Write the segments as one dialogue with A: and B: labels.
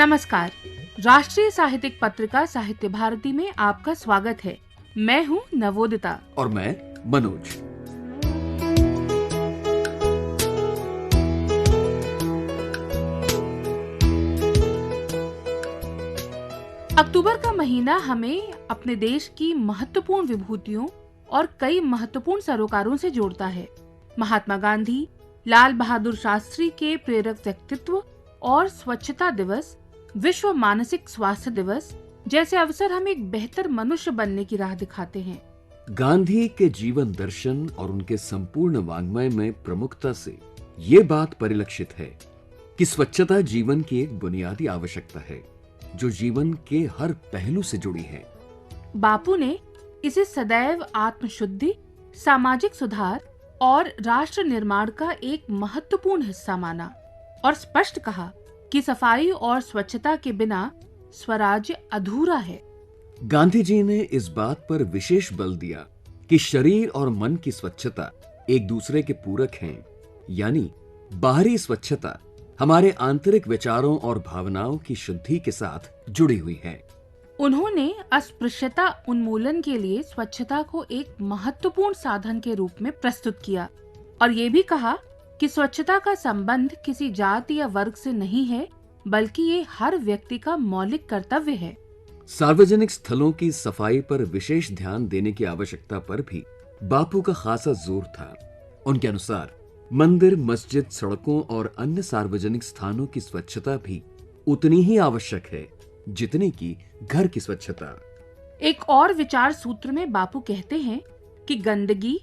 A: नमस्कार। राष्ट्रीय साहित्यिक पत्रिका साहित्य भारती में आपका स्वागत है। मैं हूँ नवोदिता
B: और मैं मनोज।
A: अक्टूबर का महीना हमें अपने देश की महत्वपूर्ण विभूतियों और कई महत्वपूर्ण सरोकारों से जोड़ता है। महात्मा गांधी, लाल बहादुर शास्त्री के प्रेरक व्यक्तित्व और स्वच्छता दिवस, विश्व मानसिक स्वास्थ्य दिवस जैसे अवसर हमें एक बेहतर मनुष्य बनने की राह दिखाते हैं।
B: गांधी के जीवन दर्शन और उनके संपूर्ण वाङ्मय में प्रमुखता से ये बात परिलक्षित है कि स्वच्छता जीवन की एक बुनियादी आवश्यकता है जो जीवन के हर पहलू से जुड़ी है।
A: बापू ने इसे सदैव आत्मशुद्धि, सामाजिक सुधार और राष्ट्र निर्माण का एक महत्वपूर्ण हिस्सा माना और स्पष्ट कहा कि सफाई और स्वच्छता के बिना स्वराज्य अधूरा है।
B: गांधी जी ने इस बात पर विशेष बल दिया कि शरीर और मन की स्वच्छता एक दूसरे के पूरक हैं, यानी बाहरी स्वच्छता हमारे आंतरिक विचारों और भावनाओं की शुद्धि के साथ जुड़ी हुई है।
A: उन्होंने अस्पृश्यता उन्मूलन के लिए स्वच्छता को एक महत्वपूर्ण साधन के रूप में प्रस्तुत किया और ये भी कहा कि स्वच्छता का संबंध किसी जाति या वर्ग से नहीं है, बल्कि ये हर व्यक्ति का मौलिक कर्तव्य है।
B: सार्वजनिक स्थलों की सफाई पर विशेष ध्यान देने की आवश्यकता पर भी बापू का खासा जोर था। उनके अनुसार मंदिर, मस्जिद, सड़कों और अन्य सार्वजनिक स्थानों की स्वच्छता भी उतनी ही आवश्यक है जितनी कि घर की स्वच्छता।
A: एक और विचार सूत्र में बापू कहते हैं कि गंदगी,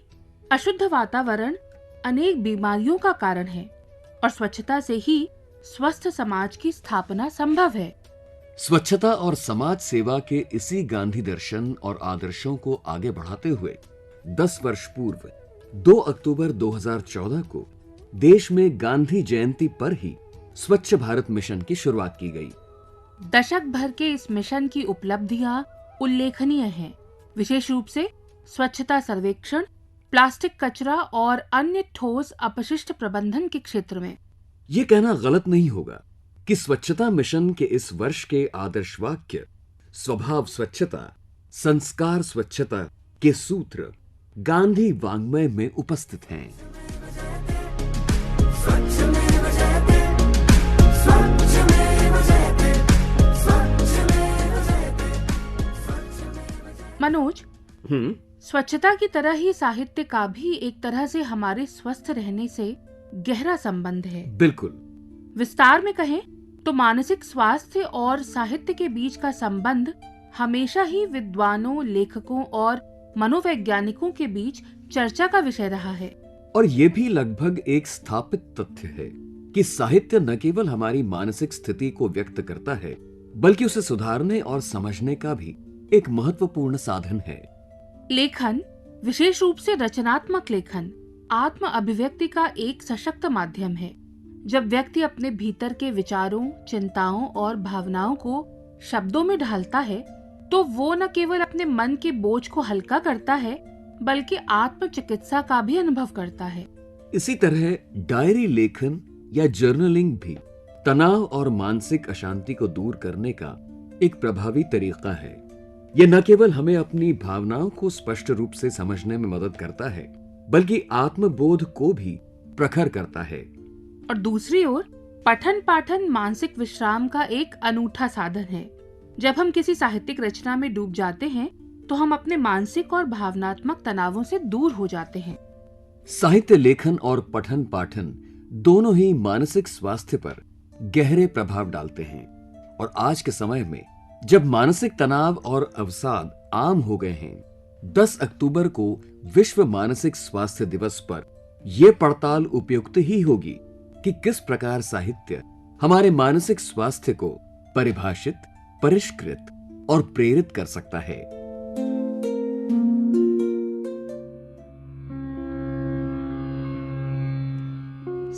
A: अशुद्ध वातावरण अनेक बीमारियों का कारण है और स्वच्छता से ही स्वस्थ समाज की स्थापना संभव है।
B: स्वच्छता और समाज सेवा के इसी गांधी दर्शन और आदर्शों को आगे बढ़ाते हुए 10 वर्ष पूर्व 2 अक्टूबर 2014 को देश में गांधी जयंती पर ही स्वच्छ भारत मिशन की शुरुआत की गई।
A: दशक भर के इस मिशन की उपलब्धियां उल्लेखनीय हैं, विशेष रूप से स्वच्छता सर्वेक्षण, प्लास्टिक कचरा और अन्य ठोस अपशिष्ट प्रबंधन के क्षेत्र में।
B: ये कहना गलत नहीं होगा कि स्वच्छता मिशन के इस वर्ष के आदर्श वाक्य स्वभाव स्वच्छता, संस्कार स्वच्छता के सूत्र गांधी वाङ्मय में उपस्थित हैं। मनोज, स्वच्छता की तरह ही साहित्य का भी एक तरह से हमारे स्वस्थ रहने से गहरा संबंध है। बिल्कुल।
A: विस्तार में कहें तो मानसिक स्वास्थ्य और साहित्य के बीच का संबंध हमेशा ही विद्वानों, लेखकों और मनोवैज्ञानिकों के बीच चर्चा का विषय रहा है।
B: और ये भी लगभग एक स्थापित तथ्य है कि साहित्य न केवल हमारी मानसिक स्थिति को व्यक्त करता है, बल्कि उसे सुधारने और समझने का भी एक महत्वपूर्ण साधन है।
A: लेखन, विशेष रूप से रचनात्मक लेखन, आत्म अभिव्यक्ति का एक सशक्त माध्यम है। जब व्यक्ति अपने भीतर के विचारों, चिंताओं और भावनाओं को शब्दों में ढालता है, तो वो न केवल अपने मन के बोझ को हल्का करता है, बल्कि आत्म चिकित्सा का भी अनुभव करता है।
B: इसी तरह डायरी लेखन या जर्नलिंग भी तनाव और मानसिक अशांति को दूर करने का एक प्रभावी तरीका है। यह न केवल हमें अपनी भावनाओं को स्पष्ट रूप से समझने में मदद करता है, बल्कि आत्मबोध को भी प्रखर करता है।
A: और दूसरी ओर पठन पाठन मानसिक विश्राम का एक अनूठा साधन है। जब हम किसी साहित्यिक रचना में डूब जाते हैं, तो हम अपने मानसिक और भावनात्मक तनावों से दूर हो जाते हैं।
B: साहित्य लेखन और पठन पाठन दोनों ही मानसिक स्वास्थ्य पर गहरे प्रभाव डालते हैं। और आज के समय में जब मानसिक तनाव और अवसाद आम हो गए हैं, 10 अक्टूबर को विश्व मानसिक स्वास्थ्य दिवस पर यह पड़ताल उपयुक्त ही होगी कि किस प्रकार साहित्य हमारे मानसिक स्वास्थ्य को परिभाषित, परिष्कृत और प्रेरित कर सकता है।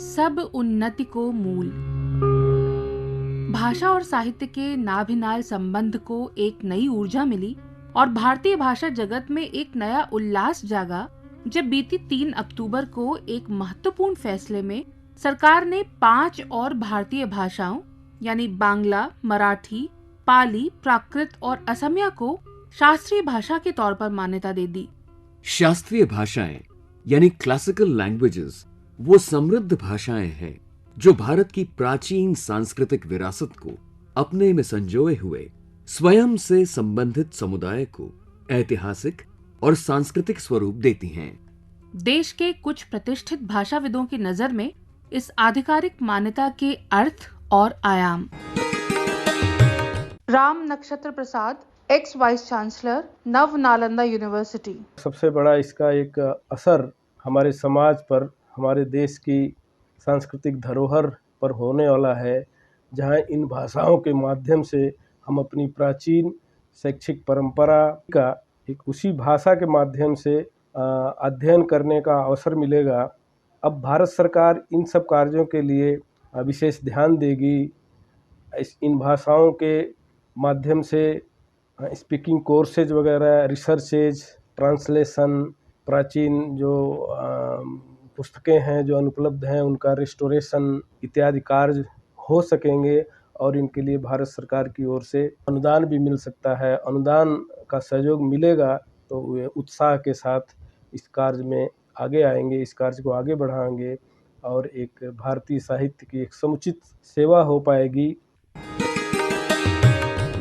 A: सब उन्नति को मूल। भाषा और साहित्य के नाभिनाल संबंध को एक नई ऊर्जा मिली और भारतीय भाषा जगत में एक नया उल्लास जागा जब बीती 3 अक्टूबर को एक महत्वपूर्ण फैसले में सरकार ने 5 और भारतीय भाषाओं यानी बांग्ला, मराठी, पाली, प्राकृत और असमिया को शास्त्रीय भाषा के तौर पर मान्यता दे दी।
B: शास्त्रीय भाषाएं यानी क्लासिकल लैंग्वेजेस वो समृद्ध भाषाएं हैं जो भारत की प्राचीन सांस्कृतिक विरासत को अपने में संजोए हुए स्वयं से संबंधित समुदाय को ऐतिहासिक और सांस्कृतिक स्वरूप देती हैं।
A: देश के कुछ प्रतिष्ठित भाषाविदों की नजर में इस आधिकारिक मान्यता के अर्थ और आयाम। राम नक्षत्र प्रसाद, एक्स वाइस चांसलर, नव नालंदा यूनिवर्सिटी।
C: सबसे बड़ा इसका एक असर हमारे समाज पर, हमारे देश की सांस्कृतिक धरोहर पर होने वाला है, जहां इन भाषाओं के माध्यम से हम अपनी प्राचीन शैक्षिक परंपरा का एक उसी भाषा के माध्यम से अध्ययन करने का अवसर मिलेगा। अब भारत सरकार इन सब कार्यों के लिए विशेष ध्यान देगी। इन भाषाओं के माध्यम से स्पीकिंग कोर्सेज वगैरह, रिसर्चेज, ट्रांसलेशन, प्राचीन जो पुस्तकें हैं जो अनुपलब्ध हैं उनका रिस्टोरेशन इत्यादि कार्य हो सकेंगे और इनके लिए भारत सरकार की ओर से अनुदान भी मिल सकता है। अनुदान का सहयोग मिलेगा तो वे उत्साह के साथ इस कार्य में आगे आएंगे, इस कार्य को आगे बढ़ाएंगे और एक भारतीय साहित्य की एक समुचित सेवा हो पाएगी।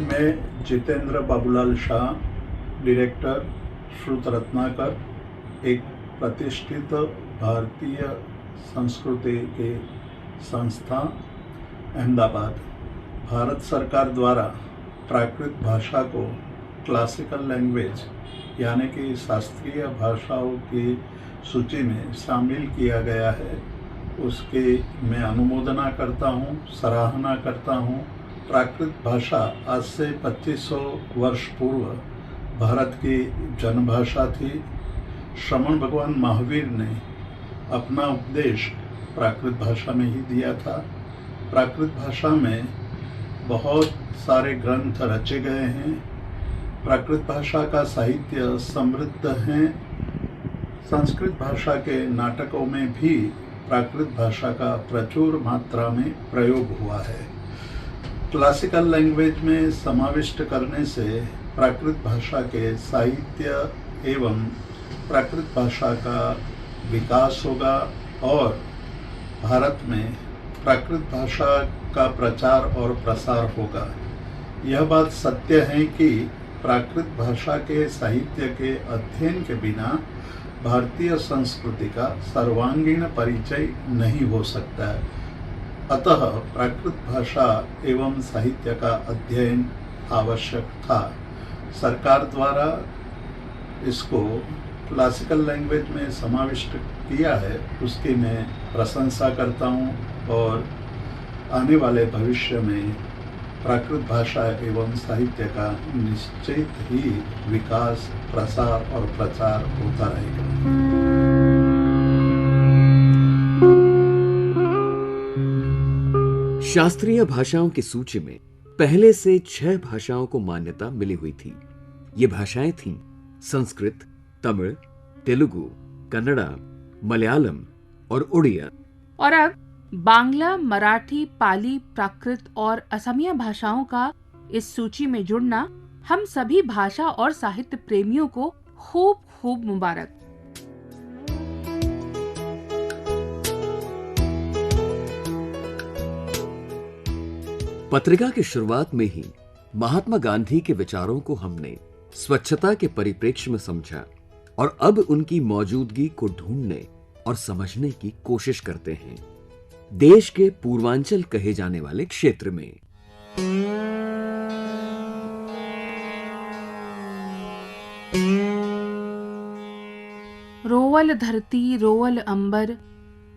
D: मैं जितेंद्र बाबूलाल शाह, डायरेक्टर श्रुत रत्नाकर, एक प्रतिष्ठित भारतीय संस्कृति के संस्था अहमदाबाद, भारत सरकार द्वारा प्राकृत भाषा को क्लासिकल लैंग्वेज यानी कि शास्त्रीय भाषाओं की सूची में शामिल किया गया है, उसके मैं अनुमोदना करता हूँ, सराहना करता हूँ। प्राकृत भाषा आज से 2500 वर्ष पूर्व भारत की जनभाषा थी। श्रमण भगवान महावीर ने अपना उपदेश प्राकृत भाषा में ही दिया था। प्राकृत भाषा में बहुत सारे ग्रंथ रचे गए हैं। प्राकृत भाषा का साहित्य समृद्ध है। संस्कृत भाषा के नाटकों में भी प्राकृत भाषा का प्रचुर मात्रा में प्रयोग हुआ है। क्लासिकल लैंग्वेज में समाविष्ट करने से प्राकृत भाषा के साहित्य एवं प्राकृत भाषा का विकास होगा और भारत में प्राकृत भाषा का प्रचार और प्रसार होगा। यह बात सत्य है कि प्राकृत भाषा के साहित्य के अध्ययन के बिना भारतीय संस्कृति का सर्वांगीण परिचय नहीं हो सकता है। अतः प्राकृत भाषा एवं साहित्य का अध्ययन आवश्यक था। सरकार द्वारा इसको क्लासिकल लैंग्वेज में समाविष्ट किया है, उसकी मैं प्रशंसा करता हूँ और आने वाले भविष्य में प्राकृत भाषा एवं साहित्य का निश्चित ही विकास, प्रसार और प्रचार होता रहेगा।
B: शास्त्रीय भाषाओं की सूची में पहले से 6 भाषाओं को मान्यता मिली हुई थी। ये भाषाएं थीं संस्कृत, तमिल, तेलुगु, कन्नड़ा, मलयालम और उड़िया।
A: और अब बांग्ला, मराठी, पाली, प्राकृत और असमिया भाषाओं का इस सूची में जुड़ना हम सभी भाषा और साहित्य प्रेमियों को खूब खूब मुबारक।
B: पत्रिका की शुरुआत में ही महात्मा गांधी के विचारों को हमने स्वच्छता के परिप्रेक्ष्य में समझा और अब उनकी मौजूदगी को ढूंढने और समझने की कोशिश करते हैं देश के पूर्वांचल कहे जाने वाले क्षेत्र में।
A: रोवल धरती रोवल अंबर,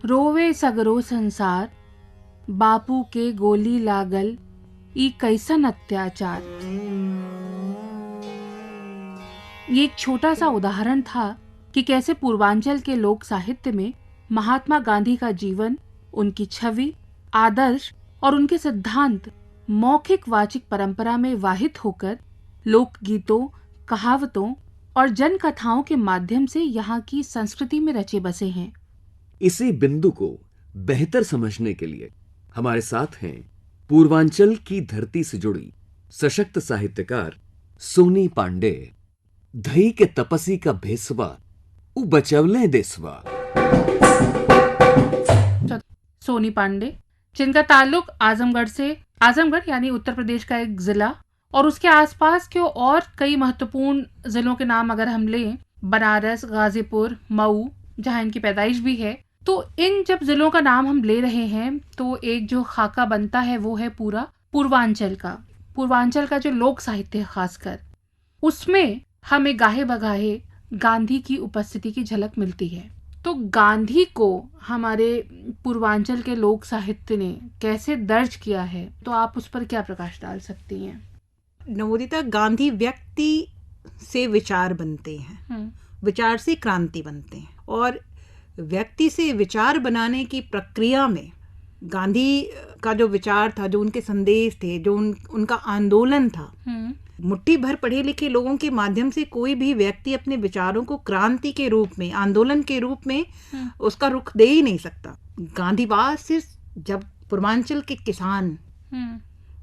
A: रोवे सगरो संसार, बापू के गोली लागल ई कैसन अत्याचार। ये एक छोटा सा उदाहरण था कि कैसे पूर्वांचल के लोक साहित्य में महात्मा गांधी का जीवन, उनकी छवि, आदर्श और उनके सिद्धांत मौखिक वाचिक परंपरा में वाहित होकर लोक गीतों, कहावतों और जन कथाओं के माध्यम से यहाँ की संस्कृति में रचे बसे हैं।
B: इसी बिंदु को बेहतर समझने के लिए हमारे साथ हैं पूर्वांचल की धरती से जुड़ी सशक्त साहित्यकार सोनी पांडे। धई के तपसी का भेसवा उ बचवले देसवा।
A: सोनी पांडे, जिनका ताल्लुक आजमगढ़ यानी उत्तर प्रदेश का एक जिला और उसके आसपास के और कई महत्वपूर्ण जिलों के नाम अगर हम लें, बनारस, गाजीपुर, मऊ, जहां इनकी पैदाइश भी है, तो इन जब जिलों का नाम हम ले रहे हैं तो एक जो खाका बनता है वो है पूरा पूर्वांचल का जो लोक साहित्य है, खासकर उसमें हमें गाहे बगाहे गांधी की उपस्थिति की झलक मिलती है। तो गांधी को हमारे पूर्वांचल के लोक साहित्य ने कैसे दर्ज किया है, तो आप उस पर क्या प्रकाश डाल सकती हैं?
E: नवोदिता, गांधी व्यक्ति से विचार बनते हैं, विचार से क्रांति बनते हैं, और व्यक्ति से विचार बनाने की प्रक्रिया में गांधी का जो विचार था, जो उनके संदेश थे, जो उनका आंदोलन था, मुट्ठी भर पढ़े लिखे लोगों के माध्यम से कोई भी व्यक्ति अपने विचारों को क्रांति के रूप में, आंदोलन के रूप में उसका रुख दे ही नहीं सकता। गांधीवाद से जब पूर्वांचल के किसान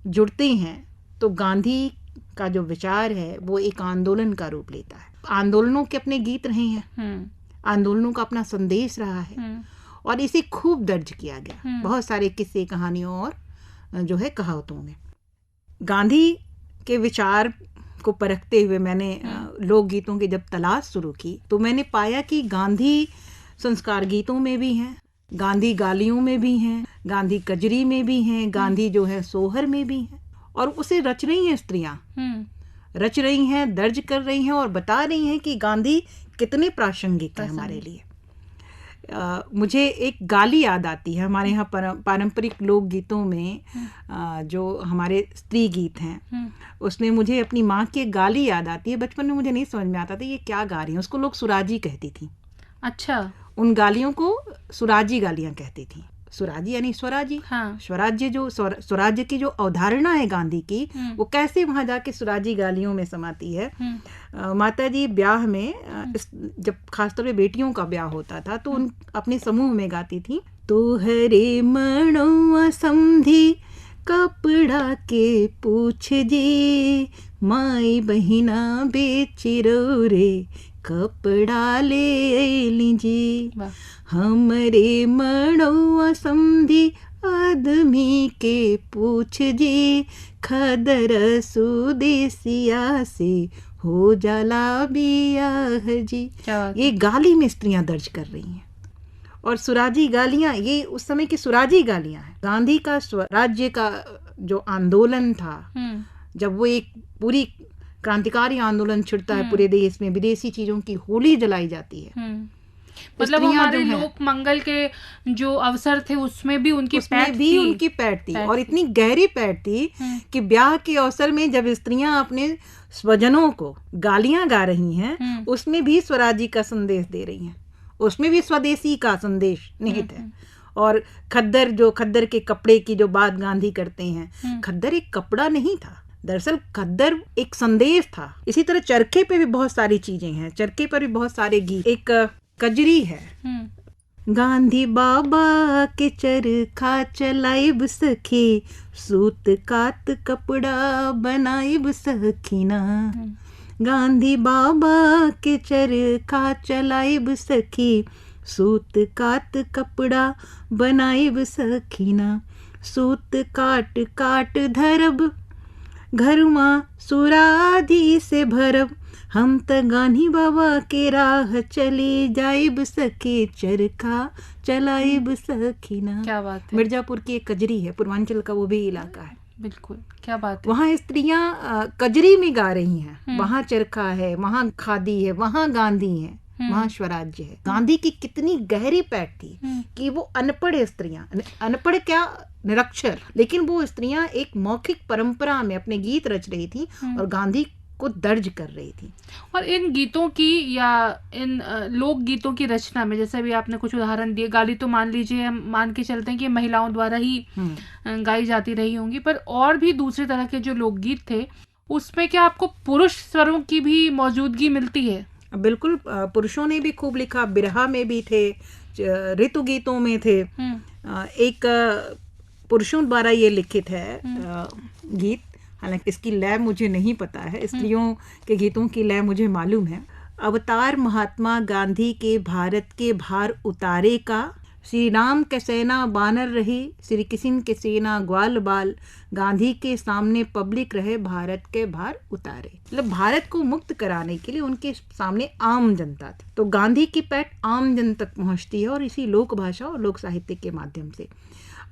E: जुड़ते हैं तो गांधी का जो विचार है वो एक आंदोलन का रूप लेता है। आंदोलनों के अपने गीत रहे हैं, आंदोलनों का अपना संदेश रहा है, और इसे खूब दर्ज किया गया बहुत सारे किस्से, कहानियों और जो है कहावतों में। गांधी के विचार को परखते हुए मैंने लोकगीतों की जब तलाश शुरू की तो मैंने पाया कि गांधी संस्कार गीतों में भी हैं, गांधी गालियों में भी हैं, गांधी कजरी में भी हैं, गांधी जो है सोहर में भी हैं, और उसे रच रही हैं स्त्रियां, रच रही हैं, दर्ज कर रही हैं और बता रही हैं कि गांधी कितने प्रासंगिक है हमारे लिए। मुझे एक गाली याद आती है। हमारे यहाँ पारंपरिक लोक गीतों में जो हमारे स्त्री गीत हैं उसमें मुझे अपनी माँ की एक गाली याद आती है। बचपन में मुझे नहीं समझ में आता था ये क्या गा रही हैं, उसको लोग सुराजी कहती थी।
A: अच्छा,
E: उन गालियों को सुराजी गालियाँ कहती थी। स्वराजी यानी स्वराजी,
A: हाँ।
E: स्वराज्य जो स्वराज्य की जो अवधारणा है गांधी की, वो कैसे वहां जाके स्वराजी गालियों में समाती है। माता जी ब्याह में जब खासतौर पे बेटियों का ब्याह होता था तो उन अपने समूह में गाती थी, तो हरे मणुआ समधी कपड़ा के पूछ जे, माई बहिना बेचिरो रे कपड़ा ले लीजी। हमरे मणुआ समधी आदमी के पूछ जे, खदर सुदेसिया से हो जाला बियाह जी। ये गाली में स्त्रियां दर्ज कर रही हैं, और सुराजी गालियां ये उस समय की सुराजी गालियां हैं। गांधी का स्वराज्य का जो आंदोलन था, जब वो एक पूरी क्रांतिकारी आंदोलन छिड़ता है पूरे देश में, विदेशी चीजों की होली जलाई जाती है,
A: मतलब हमारे लोक मंगल के जो अवसर थे उसमें भी उनकी
E: पैठ थी और इतनी गहरी पैठ थी कि ब्याह के अवसर में जब स्त्रियां अपने स्वजनों को गालियां गा रही हैं, उसमें भी स्वराजी का संदेश दे रही हैं, उसमें भी स्वदेशी का संदेश निहित है। और खद्दर के कपड़े की जो बात गांधी करते हैं, खद्दर एक कपड़ा नहीं था, दरअसल खद्दर एक संदेश था। इसी तरह चरखे पे भी बहुत सारी चीजें हैं, चरखे पर भी बहुत सारे गीत। एक कजरी है, गांधी बाबा के चरखा चलाइब सखी, सूत कात कपड़ा बनाइब सखीना। गांधी बाबा के चरखा चलाइब सखी, सूत कात कपड़ा बनाइब सखीना। सूत काट काट धरब, घरमा सुरादी से भरब, हम त गांधी बाबा के राह चली जाइब सखी, चरखा चलाइब सखीना।
A: क्या बात है।
E: मिर्जापुर की एक कजरी है, पूर्वांचल का वो भी इलाका है।
A: बिल्कुल, क्या बात है।
E: वहाँ स्त्रियां कजरी में गा रही हैं, वहाँ चरखा है, वहाँ खादी है, वहाँ गांधी है, वहाँ स्वराज्य है। गांधी की कितनी गहरी पैठ थी कि वो अनपढ़ स्त्रियां, अनपढ़ क्या निरक्षर, लेकिन वो स्त्रियां एक मौखिक परंपरा में अपने गीत रच रही थी और गांधी को दर्ज कर रही थी।
A: और इन गीतों की या इन लोक गीतों की रचना में, जैसे अभी आपने कुछ उदाहरण दिए, गाली तो मान लीजिए हम मान के चलते हैं कि महिलाओं द्वारा ही गाई जाती रही होंगी, पर और भी दूसरे तरह के जो लोकगीत थे उसमें क्या आपको पुरुष स्वरों की भी मौजूदगी मिलती है?
E: बिल्कुल, पुरुषों ने भी खूब लिखा, बिरहा में भी थे, ऋतु गीतों में थे। एक पुरुषों द्वारा ये लिखित है गीत, हालांकि इसकी लय मुझे नहीं पता है, स्त्रियों के गीतों की लय मुझे मालूम है। अवतार महात्मा गांधी के भारत के भार उतारे का, श्री राम के सेना बानर रही, श्री किशन के सेना ग्वाल बाल, गांधी के सामने पब्लिक रहे, भारत के भार उतारे। मतलब भारत को मुक्त कराने के लिए उनके सामने आम जनता थी। तो गांधी की पैठ आम जन तक पहुंचती है, और इसी लोक भाषा और लोक साहित्य के माध्यम से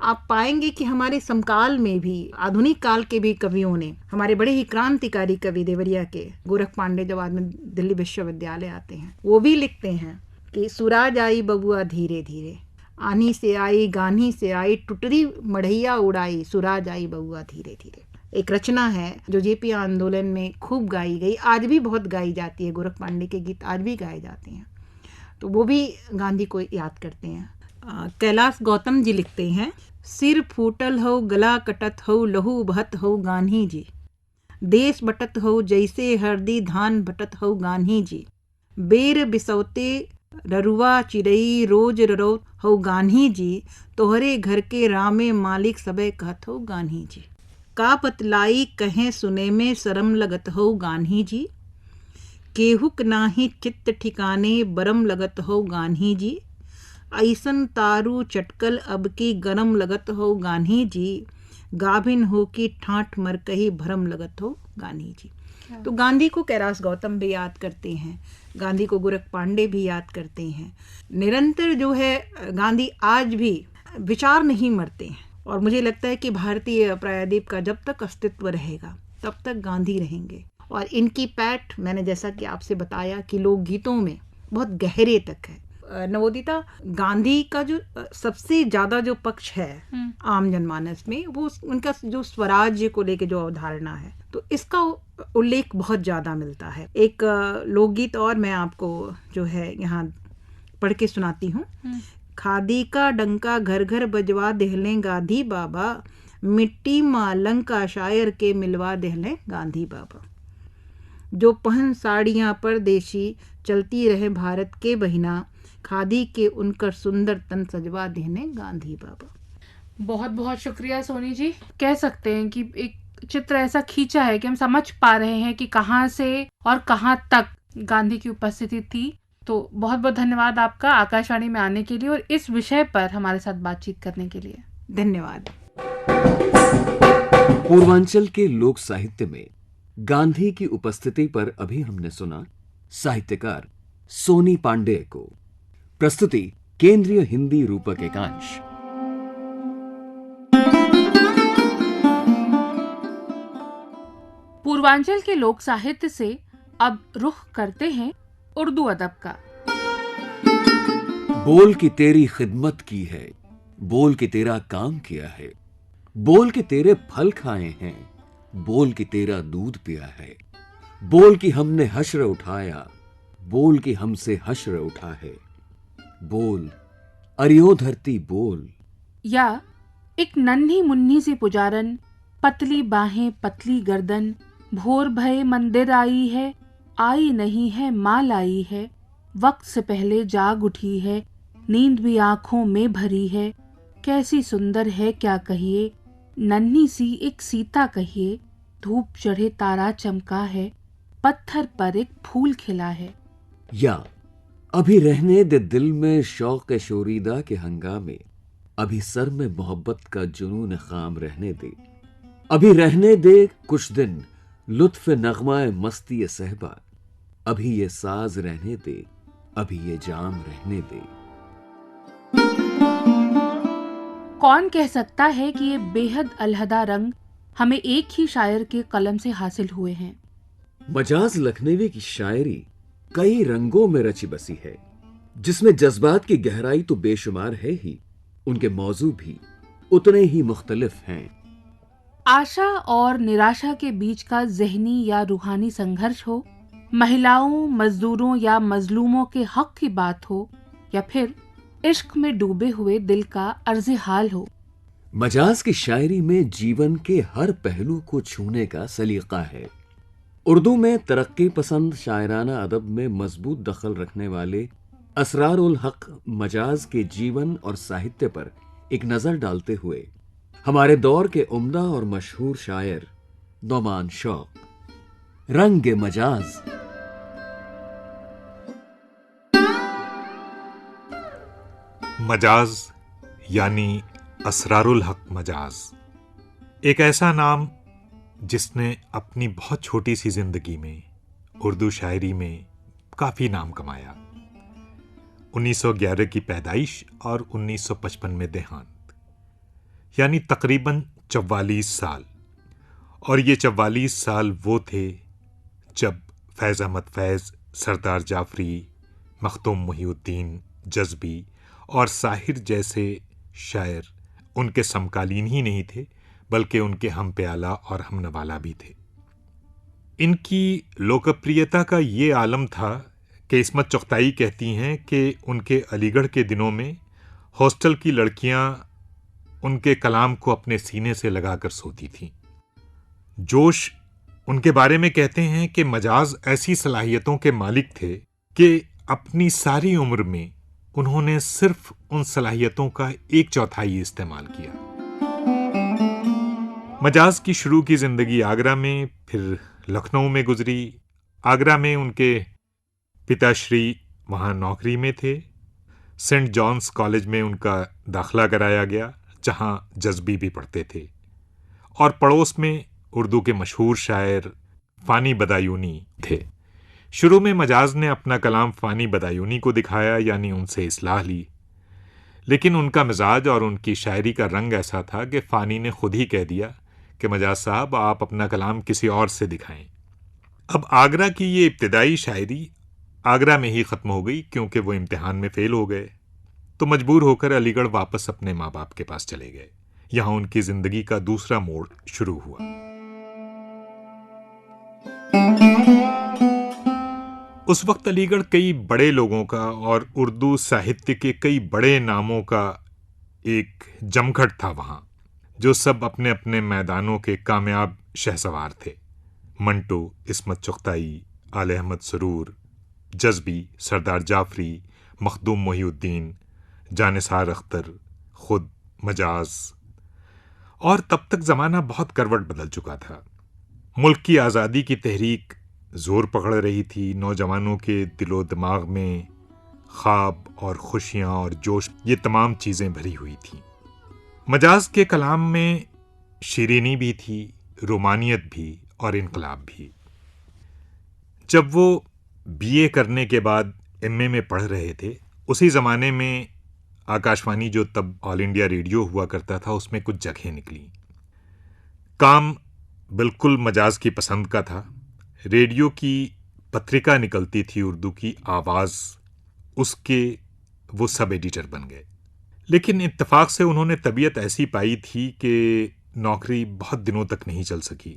E: आप पाएंगे कि हमारे समकाल में भी, आधुनिक काल के भी कवियों ने, हमारे बड़े ही क्रांतिकारी कवि देवरिया के गोरख पांडे जब बाद में दिल्ली विश्वविद्यालय आते हैं, वो भी लिखते हैं कि सुराज आई बबुआ धीरे धीरे, आनी से आई गानी से आई, टुटरी मढ़ैया उड़ाई, सुराज आई बबुआ धीरे धीरे। एक रचना है जो जेपी आंदोलन में खूब गाई गई, आज भी बहुत गाई जाती है। गोरख पांडे के गीत आज भी गाए जाते हैं, तो वो भी गांधी को याद करते हैं। कैलाश गौतम जी लिखते हैं, सिर फूटल हो गला कटत हो, लहू बहत हो गांधी जी, देश बटत हो जैसे हरदी धान बटत हो गांधी जी, बेर बिसौते ररुआ चिड़ई रोज ररोत हो गांधी जी, तोहरे घर के रामे मालिक सबे कहत हो गांधी जी, का बतलाई कहें सुने में शर्म लगत हो गांधी जी, केहुक नाही चित्त ठिकाने बरम लगत हो गांधी जी, ऐसन तारू चटकल अब की गरम लगत हो गांधी जी, गाभिन हो की ठाठ मर कही भरम लगत हो गांधी जी। तो गांधी को कैलाश गौतम भी याद करते हैं, गांधी को गोरख पांडे भी याद करते हैं। निरंतर जो है गांधी आज भी विचार नहीं मरते हैं, और मुझे लगता है कि भारतीय प्रायद्वीप का जब तक अस्तित्व रहेगा तब तक गांधी रहेंगे। और इनकी पैठ मैंने जैसा कि आपसे बताया कि लोकगीतों में बहुत गहरे तक है। नवोदिता, गांधी का जो सबसे ज्यादा जो पक्ष है आम जनमानस में, वो उनका जो स्वराज्य को लेके जो अवधारणा है, तो इसका उल्लेख बहुत ज्यादा मिलता है। एक लोकगीत और मैं आपको जो है यहाँ पढ़ के सुनाती हूँ। खादी का डंका घर घर बजवा देहले गांधी बाबा, मिट्टी मालंग का शायर के मिलवा देहले गांधी बाबा, जो पहन साड़ियाँ परदेशी चलती रहे भारत के बहिना, खादी के उनकर सुंदर तन सजवा देने गांधी बाबा।
A: बहुत बहुत शुक्रिया सोनी जी। कह सकते हैं कि एक चित्र ऐसा खींचा है कि हम समझ पा रहे हैं कि कहाँ से और कहाँ तक गांधी की उपस्थिति थी। तो बहुत बहुत धन्यवाद आपका आकाशवाणी में आने के लिए और इस विषय पर हमारे साथ बातचीत करने के लिए।
E: धन्यवाद।
B: पूर्वांचल के लोक साहित्य में गांधी की उपस्थिति पर अभी हमने सुना साहित्यकार सोनी पांडेय को। प्रस्तुति केंद्रीय हिंदी रूपक एकांश।
A: पूर्वांचल के लोक साहित्य से अब रुख करते हैं उर्दू अदब का।
B: बोल की तेरी खिदमत की है, बोल की तेरा काम किया है, बोल के तेरे फल खाए हैं, बोल की तेरा दूध पिया है, बोल की हमने हश्र उठाया, बोल की हमसे हश्र उठा है, बोल अरियो धरती बोल।
A: या एक नन्ही मुन्नी सी पुजारन, पतली बाहें पतली गर्दन, भोर भये मंदिर आई है, आई नहीं है माल आई है, वक्त से पहले जाग उठी है, नींद भी आंखों में भरी है, कैसी सुंदर है क्या कहिए, नन्ही सी एक सीता कहिए, धूप चढ़े तारा चमका है, पत्थर पर एक फूल खिला है।
B: या अभी रहने दे दिल में शौक शोरीदा के हंगामे, अभी सर में मोहब्बत का जुनून खाम रहने दे, अभी रहने दे कुछ दिन लुत्फ नगमाए मस्ती सहबा, अभी ये साज रहने दे, अभी ये जाम रहने दे।
A: कौन कह सकता है कि ये बेहद अलहदा रंग हमें एक ही शायर के कलम से हासिल हुए हैं।
B: मजाज लखनवी की शायरी कई रंगों में रची बसी है, जिसमें जज्बात की गहराई तो बेशुमार है ही, उनके मौजू भी उतने ही मुख्तलिफ हैं।
A: आशा और निराशा के बीच का ज़हनी या रूहानी संघर्ष हो, महिलाओं, मजदूरों या मजलूमों के हक की बात हो, या फिर इश्क में डूबे हुए दिल का अर्ज़े हाल हो,
B: मजाज की शायरी में जीवन के हर पहलू को छूने का सलीका है। उर्दू में तरक्की पसंद शायराना अदब में मजबूत दखल रखने वाले असरार उल हक मजाज के जीवन और साहित्य पर एक नजर डालते हुए हमारे दौर के उम्दा और मशहूर शायर नौमान शौक। रंग मजाज।
F: मजाज यानी असरारुल हक मजाज, एक ऐसा नाम जिसने अपनी बहुत छोटी सी जिंदगी में उर्दू शायरी में काफी नाम कमाया। 1911 की पैदाइश और 1955 में देहांत, यानी तकरीबन 44 साल। और ये 44 साल वो थे जब फैज़ अहमद फैज़, सरदार जाफरी, मखदूम मुहिउद्दीन, जज़्बी और साहिर जैसे शायर उनके समकालीन ही नहीं थे, बल्कि उनके हम प्याला और हम नवाला भी थे। इनकी लोकप्रियता का ये आलम था कि इस्मत चुग़ताई कहती हैं कि उनके अलीगढ़ के दिनों में हॉस्टल की लड़कियां उनके कलाम को अपने सीने से लगाकर सोती थीं। जोश उनके बारे में कहते हैं कि मजाज ऐसी सलाहियतों के मालिक थे कि अपनी सारी उम्र में उन्होंने सिर्फ उन सलाहियतों का 1/4 इस्तेमाल किया। मजाज की शुरू की जिंदगी आगरा में, फिर लखनऊ में गुजरी। आगरा में उनके पिताश्री वहाँ नौकरी में थे। सेंट जॉन्स कॉलेज में उनका दाखिला कराया गया, जहाँ जज़्बी भी पढ़ते थे। और पड़ोस में उर्दू के मशहूर शायर फ़ानी बदायूनी थे। शुरू में मजाज ने अपना कलाम फ़ानी बदायूनी को दिखाया, यानी उनसे इस्लाह ली। लेकिन उनका मिजाज और उनकी शायरी का रंग ऐसा था कि फ़ानी ने खुद ही कह दिया कि मजाज साहब, आप अपना कलाम किसी और से दिखाएं। अब आगरा की ये इब्तिदाई शायरी आगरा में ही ख़त्म हो गई, क्योंकि वो इम्तिहान में फ़ेल हो गए। तो मजबूर होकर अलीगढ़ वापस अपने माँ बाप के पास चले गए। यहाँ उनकी ज़िंदगी का दूसरा मोड़ शुरू हुआ। उस वक्त अलीगढ़ कई बड़े लोगों का और उर्दू साहित्य के कई बड़े नामों का एक जमघट था वहाँ, जो सब अपने अपने मैदानों के कामयाब शहसवार थे। मंटो, इस्मत चुग़ताई, आले अहमद सरूर, जज़्बी, सरदार जाफरी, मखदूम मुहिउद्दीन, जानिसार अख्तर, खुद मजाज। और तब तक ज़माना बहुत करवट बदल चुका था। मुल्क की आज़ादी की तहरीक जोर पकड़ रही थी। नौजवानों के दिलो दिमाग में ख्वाब और खुशियाँ और जोश, ये तमाम चीज़ें भरी हुई थीं। मजाज के कलाम में शीरीनी भी थी, रोमानियत भी और इनकलाब भी। जब वो बीए करने के बाद एमए में पढ़ रहे थे, उसी ज़माने में आकाशवाणी, जो तब ऑल इंडिया रेडियो हुआ करता था, उसमें कुछ जगह निकली। काम बिल्कुल मजाज की पसंद का था। रेडियो की पत्रिका निकलती थी उर्दू की, आवाज़, उसके वो सब एडिटर बन गए। लेकिन इत्तेफाक से उन्होंने तबीयत ऐसी पाई थी कि नौकरी बहुत दिनों तक नहीं चल सकी।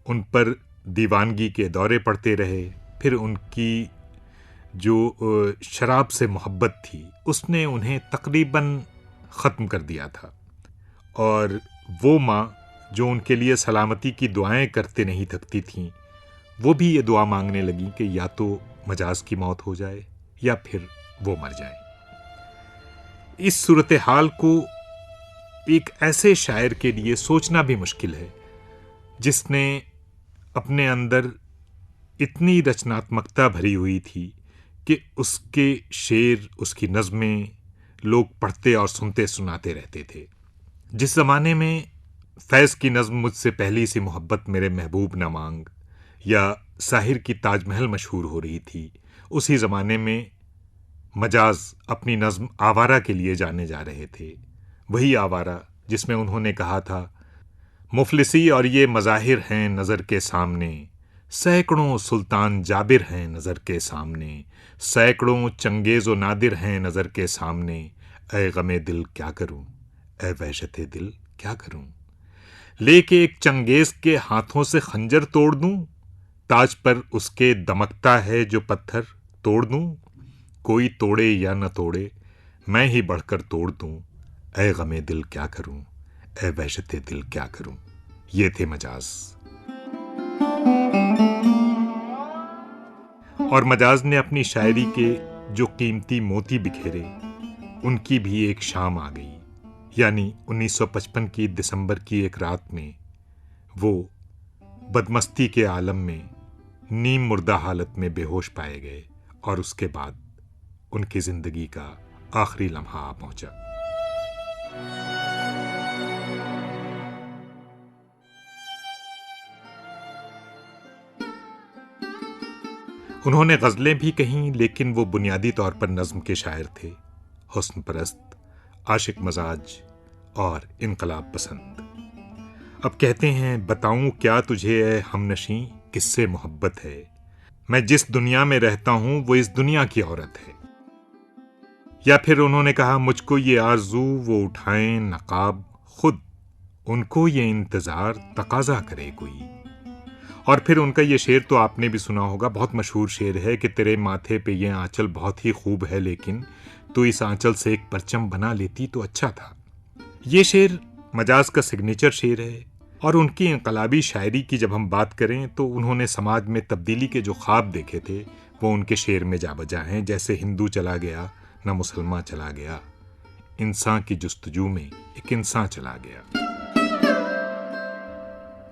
F: उन पर दीवानगी के दौरे पड़ते रहे। फिर उनकी जो शराब से मोहब्बत थी, उसने उन्हें तकरीबन ख़त्म कर दिया था। और वो माँ जो उनके लिए सलामती की दुआएं करते नहीं थकती थीं, वो भी ये दुआ मांगने लगी कि या तो मजाज की मौत हो जाए या फिर वो मर जाए। इस सूरत हाल को एक ऐसे शायर के लिए सोचना भी मुश्किल है, जिसने अपने अंदर इतनी रचनात्मकता भरी हुई थी कि उसके शेर, उसकी नज़में लोग पढ़ते और सुनते सुनाते रहते थे। जिस ज़माने में फैज़ की नज़्म मुझसे पहली सी मोहब्बत मेरे महबूब न मांग या साहिर की ताजमहल मशहूर हो रही थी, उसी ज़माने में मजाज अपनी नज़्म आवारा के लिए जाने जा रहे थे। वही आवारा जिसमें उन्होंने कहा था, मुफलिसी और ये मज़ाहिर हैं नज़र के सामने, सैकड़ों सुल्तान जाबिर हैं नज़र के सामने, सैकड़ों चंगेज़ व नादिर हैं नज़र के सामने, ए गमे दिल क्या करूं, ए वहशते दिल क्या करूं, लेके एक चंगेज़ के हाथों से खंजर तोड़ दूं, ताज पर उसके दमकता है जो पत्थर तोड़ दूं, कोई तोड़े या न तोड़े मैं ही बढ़कर तोड़ दूं, ए गमे दिल क्या करूं, ए वहशते दिल क्या करूं। ये थे मजाज। और मजाज ने अपनी शायरी के जो कीमती मोती बिखेरे, उनकी भी एक शाम आ गई, यानी 1955 की दिसंबर की एक रात में वो बदमस्ती के आलम में नीम मुर्दा हालत में बेहोश पाए गए और उसके बाद उनकी जिंदगी का आखिरी लम्हा आ पहुंचा। उन्होंने गजलें भी कहीं, लेकिन वो बुनियादी तौर पर नज्म के शायर थे, हुस्न परस्त, आशिक मजाज और इनकलाब पसंद। अब कहते हैं, बताऊं क्या तुझे ए हमनशी, किससे मोहब्बत है, मैं जिस दुनिया में रहता हूं वो इस दुनिया की औरत है। या फिर उन्होंने कहा, मुझको ये आरजू वो उठाएं नकाब, खुद उनको ये इंतजार तकाजा करे कोई। और फिर उनका ये शेर तो आपने भी सुना होगा, बहुत मशहूर शेर है कि तेरे माथे पे ये आंचल बहुत ही खूब है, लेकिन तू इस आंचल से एक परचम बना लेती तो अच्छा था। ये शेर मजाज का सिग्नेचर शेर है। और उनकी इनकलाबी शायरी की जब हम बात करें तो उन्होंने समाज में तब्दीली के जो ख्वाब देखे थे वो उनके शेर में जा बजा हैं। जैसे हिंदू चला गया ना मुसलमान चला गया, इंसान की जुस्तजू में एक इंसान चला गया।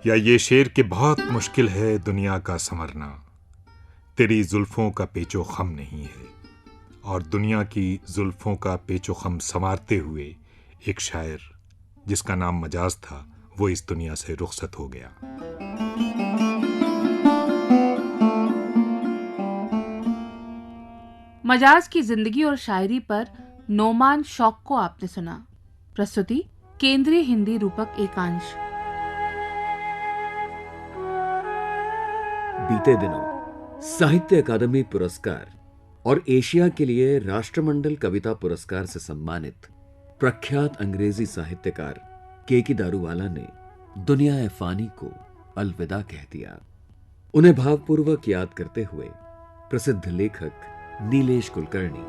F: या ये शेर कि बहुत मुश्किल है दुनिया का संवरना, तेरी जुल्फों का पेचो खम नहीं है। और दुनिया की जुल्फों का पेचो खम संवारते हुए एक शायर जिसका नाम मजाज था वो इस दुनिया से रुखसत हो गया।
A: मजाज की जिंदगी और शायरी पर नोमान शौक को आपने सुना। प्रस्तुति केंद्रीय हिंदी रूपक एकांश।
B: बीते दिनों साहित्य अकादमी पुरस्कार और एशिया के लिए राष्ट्रमंडल कविता पुरस्कार से सम्मानित प्रख्यात अंग्रेजी साहित्यकार के दारूवाला ने दुनिया फानी को अलविदा कह दिया। उन्हें भावपूर्वक याद करते हुए प्रसिद्ध लेखक नीलेश कुलकर्णी।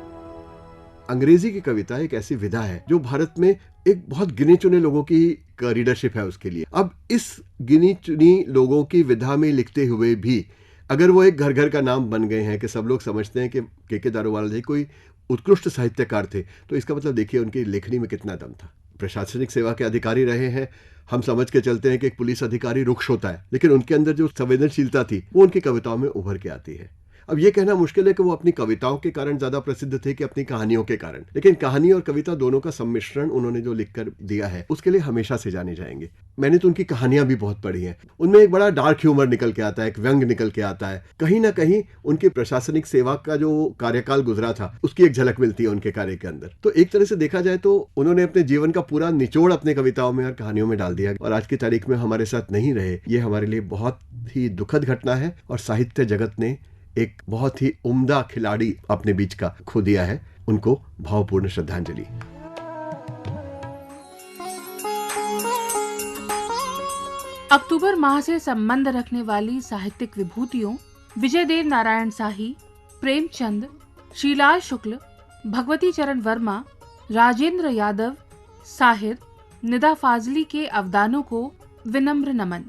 G: अंग्रेजी की कविता एक ऐसी विधा है जो भारत में एक बहुत गिने चुने लोगों की रीडरशिप है उसके लिए। अब इस गिनी चुनी लोगों की विधा में लिखते हुए भी अगर वो एक घर घर का नाम बन गए हैं कि सब लोग समझते हैं कि के दारूवाला जी कोई उत्कृष्ट साहित्यकार थे, तो इसका मतलब देखिए उनकी लेखनी में कितना दम था। प्रशासनिक सेवा के अधिकारी रहे हैं, हम समझ के चलते हैं कि एक पुलिस अधिकारी रुक्ष होता है, लेकिन उनके अंदर जो संवेदनशीलता थी वो उनकी कविताओं में उभर के आती है। अब ये कहना मुश्किल है कि वो अपनी कविताओं के कारण ज्यादा प्रसिद्ध थे कि अपनी कहानियों के कारण, लेकिन कहानी और कविता दोनों का सम्मिश्रण उन्होंने जो लिखकर दिया है उसके लिए हमेशा से जाने जाएंगे। मैंने तो उनकी कहानियां भी बहुत पढ़ी हैं, उनमें एक बड़ा डार्क ह्यूमर निकल के आता है, एक व्यंग निकल के आता है। कहीं ना कहीं उनकी प्रशासनिक सेवा का जो कार्यकाल गुजरा था उसकी एक झलक मिलती है उनके कार्य के अंदर। तो एक तरह से देखा जाए तो उन्होंने अपने जीवन का पूरा निचोड़ अपने कविताओं में और कहानियों में डाल दिया, और आज की तारीख में हमारे साथ नहीं रहे। ये हमारे लिए बहुत ही दुखद घटना है और साहित्य जगत ने एक बहुत ही उम्दा खिलाड़ी अपने बीच का खो दिया है। उनको भावपूर्ण श्रद्धांजलि।
A: अक्टूबर माह से संबंध रखने वाली साहित्यिक विभूतियों विजयदेव नारायण शाही, प्रेमचंद, श्रीलाल शुक्ल, भगवती चरण वर्मा, राजेंद्र यादव, साहिर, निदा फाजली के अवदानों को विनम्र नमन।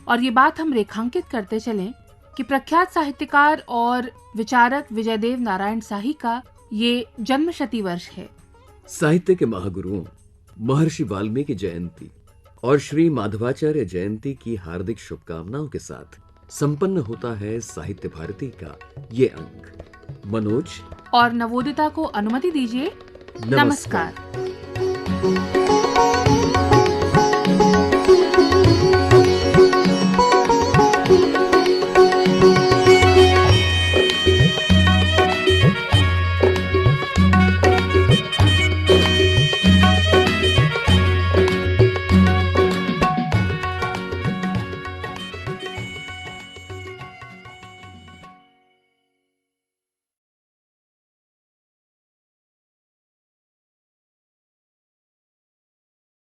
A: और ये बात हम रेखांकित करते चलें कि प्रख्यात साहित्यकार और विचारक विजयदेव नारायण शाही का ये जन्मशती वर्ष है।
B: साहित्य के महागुरुओं महर्षि वाल्मीकि जयंती और श्री माधवाचार्य जयंती की हार्दिक शुभकामनाओं के साथ संपन्न होता है साहित्य भारती का ये अंक। मनोज
A: और नवोदिता को अनुमति दीजिए। नमस्कार।